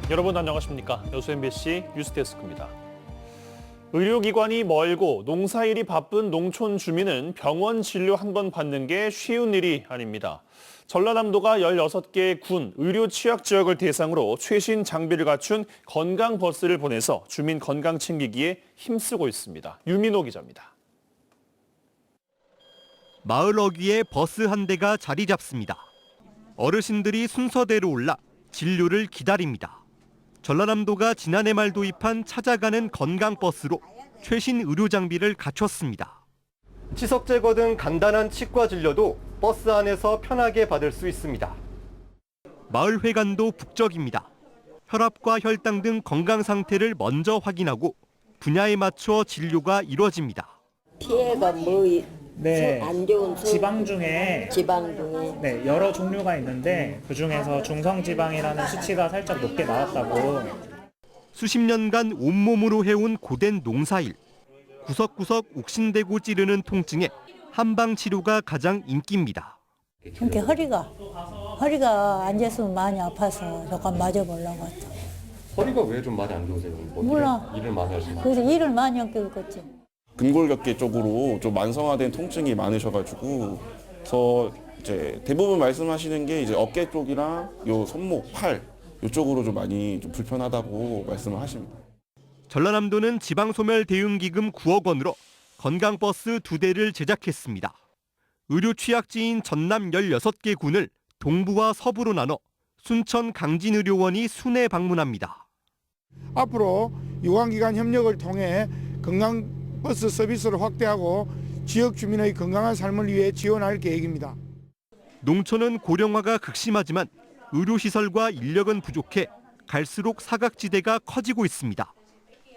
여러분 안녕하십니까? 여수 MBC 뉴스데스크입니다. 의료기관이 멀고 농사일이 바쁜 농촌 주민은 병원 진료 한 번 받는 게 쉬운 일이 아닙니다. 전라남도가 16개의 군, 의료 취약 지역을 대상으로 최신 장비를 갖춘 건강버스를 보내서 주민 건강 챙기기에 힘쓰고 있습니다. 유민호 기자입니다. 마을 어귀에 버스 한 대가 자리 잡습니다. 어르신들이 순서대로 올라 진료를 기다립니다. 전라남도가 지난해 말 도입한 찾아가는 건강버스로 최신 의료 장비를 갖췄습니다. 치석 제거 등 간단한 치과 진료도 버스 안에서 편하게 받을 수 있습니다. 마을 회관도 북적입니다. 혈압과 혈당 등 건강 상태를 먼저 확인하고 분야에 맞춰 진료가 이루어집니다. 피해가 안 좋은 지방 중에 여러 종류가 있는데 그중에서 중성지방이라는 수치가 살짝 높게 나왔다고. 수십 년간 온몸으로 해온 고된 농사일. 구석구석 욱신대고 찌르는 통증에 한방 치료가 가장 인기입니다. 이렇게 허리가 앉았으면 많이 아파서 잠깐 맞아보려고 했죠. 허리가 왜 좀 많이 안 좋으세요? 몰라. 일을 많이 하시나요? 그래서 일을 많이 하게 됐겠지. 근골격계 쪽으로 좀 만성화된 통증이 많으셔가지고 그래서 이제 대부분 말씀하시는 게 이제 어깨 쪽이랑 요 손목, 팔 이쪽으로 좀 많이 좀 불편하다고 말씀을 하십니다. 전라남도는 지방소멸 대응기금 9억 원으로 건강버스 2대를 제작했습니다. 의료 취약지인 전남 16개 군을 동부와 서부로 나눠 순천 강진의료원이 순회 방문합니다. 앞으로 유관기관 협력을 통해 건강버스 서비스를 확대하고 지역 주민의 건강한 삶을 위해 지원할 계획입니다. 농촌은 고령화가 극심하지만 의료시설과 인력은 부족해 갈수록 사각지대가 커지고 있습니다.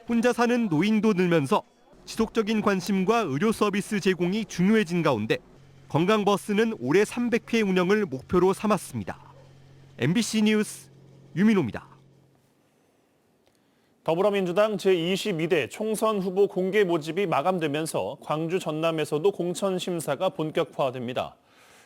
혼자 사는 노인도 늘면서 지속적인 관심과 의료 서비스 제공이 중요해진 가운데 건강버스는 올해 300회 운영을 목표로 삼았습니다. MBC 뉴스 유민호입니다. 더불어민주당 제22대 총선 후보 공개 모집이 마감되면서 광주 전남에서도 공천 심사가 본격화됩니다.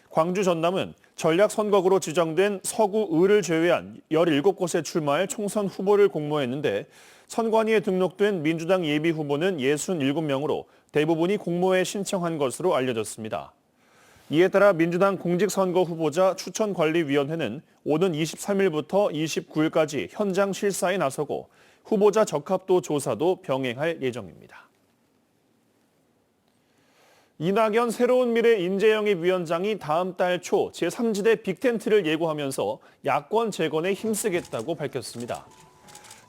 광주 전남은 전략선거구로 지정된 서구 을을 제외한 17곳에 출마할 총선 후보를 공모했는데 선관위에 등록된 민주당 예비후보는 67명으로 대부분이 공모에 신청한 것으로 알려졌습니다. 이에 따라 민주당 공직선거 후보자 추천관리위원회는 오는 23일부터 29일까지 현장 실사에 나서고 후보자 적합도 조사도 병행할 예정입니다. 이낙연 새로운미래인재영입위원장이 다음 달 초 제3지대 빅텐트를 예고하면서 야권 재건에 힘쓰겠다고 밝혔습니다.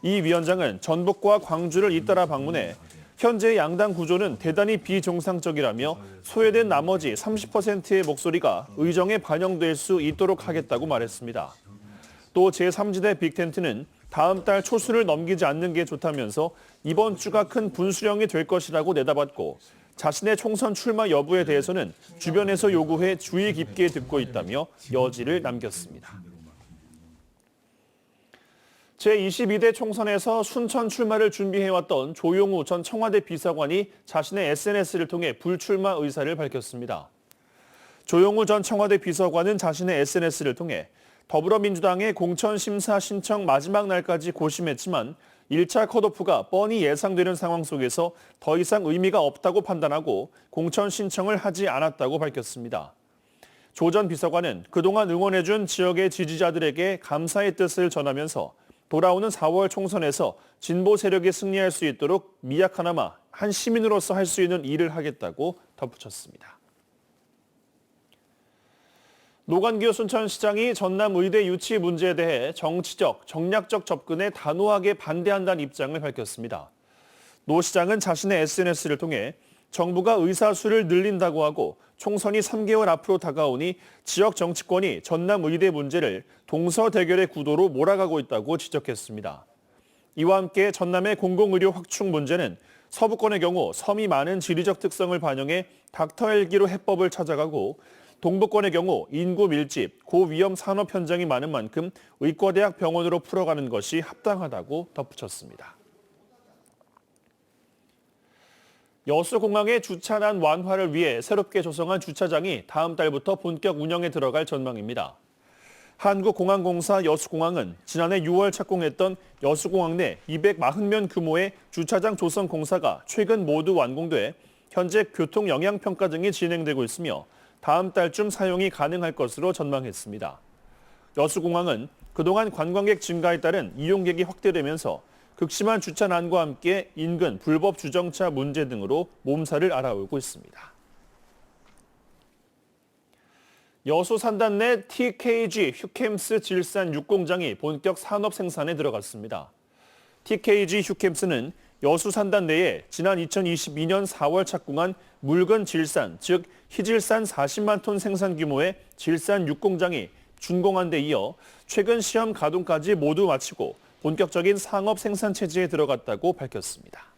이 위원장은 전북과 광주를 잇따라 방문해 현재 양당 구조는 대단히 비정상적이라며 소외된 나머지 30%의 목소리가 의정에 반영될 수 있도록 하겠다고 말했습니다. 또 제3지대 빅텐트는 다음 달 초순을 넘기지 않는 게 좋다면서 이번 주가 큰 분수령이 될 것이라고 내다봤고 자신의 총선 출마 여부에 대해서는 주변에서 요구해 주의 깊게 듣고 있다며 여지를 남겼습니다. 제22대 총선에서 순천 출마를 준비해왔던 조용우 전 청와대 비서관이 자신의 SNS를 통해 불출마 의사를 밝혔습니다. 조용우 전 청와대 비서관은 자신의 SNS를 통해 더불어민주당의 공천심사 신청 마지막 날까지 고심했지만 1차 컷오프가 뻔히 예상되는 상황 속에서 더 이상 의미가 없다고 판단하고 공천 신청을 하지 않았다고 밝혔습니다. 조 전 비서관은 그동안 응원해준 지역의 지지자들에게 감사의 뜻을 전하면서 돌아오는 4월 총선에서 진보 세력이 승리할 수 있도록 미약하나마 한 시민으로서 할 수 있는 일을 하겠다고 덧붙였습니다. 노관규 순천시장이 전남의대 유치 문제에 대해 정치적, 정략적 접근에 단호하게 반대한다는 입장을 밝혔습니다. 노 시장은 자신의 SNS를 통해 정부가 의사수를 늘린다고 하고 총선이 3개월 앞으로 다가오니 지역 정치권이 전남의대 문제를 동서대결의 구도로 몰아가고 있다고 지적했습니다. 이와 함께 전남의 공공의료 확충 문제는 서부권의 경우 섬이 많은 지리적 특성을 반영해 닥터 헬기로 해법을 찾아가고 동부권의 경우 인구 밀집, 고위험 산업 현장이 많은 만큼 의과대학 병원으로 풀어가는 것이 합당하다고 덧붙였습니다. 여수공항의 주차난 완화를 위해 새롭게 조성한 주차장이 다음 달부터 본격 운영에 들어갈 전망입니다. 한국공항공사 여수공항은 지난해 6월 착공했던 여수공항 내 240면 규모의 주차장 조성 공사가 최근 모두 완공돼 현재 교통 영향 평가 등이 진행되고 있으며 다음 달쯤 사용이 가능할 것으로 전망했습니다. 여수공항은 그동안 관광객 증가에 따른 이용객이 확대되면서 극심한 주차난과 함께 인근 불법 주정차 문제 등으로 몸살을 앓아오고 있습니다. 여수 산단 내 TKG 휴캠스 질산 6공장이 본격 산업 생산에 들어갔습니다. TKG 휴캠스는 여수 산단 내에 지난 2022년 4월 착공한 묽은 질산, 즉 희질산 40만 톤 생산 규모의 질산 6공장이 준공한 데 이어 최근 시험 가동까지 모두 마치고 본격적인 상업 생산 체제에 들어갔다고 밝혔습니다.